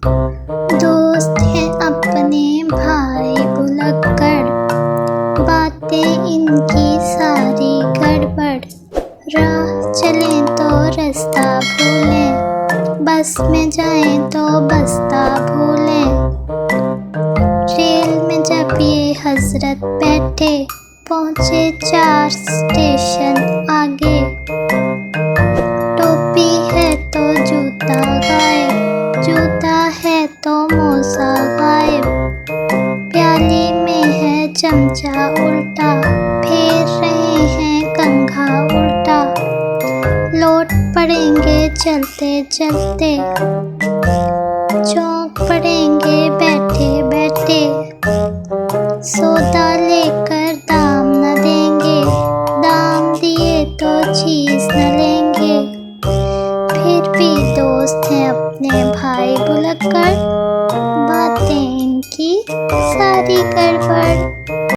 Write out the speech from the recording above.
दोस्त हैं अपने भाई भुलक्कड़, बातें इनकी सारी गड़बड़। राह चलें तो रास्ता भूलें, बस में जाएं तो बस्ता भूलें। रेल में जब ये हजरत बैठे, पहुँचे 4 स्टेशन आगे। टोपी है तो जूता गायब, जूता है तो मोजा गायब। प्याली में है चमचा उल्टा, फेर रहे हैं कंघा उल्टा। लौट पड़ेंगे चलते चलते, चौंक पड़ेंगे बैठे बैठे। सौदा लेकर दाम न देंगे, दाम दिए तो चीज न लेंगे। फिर भी दोस्त हैं अपने भाई भुलक्कड़, बातें इनकी सारी गड़बड़।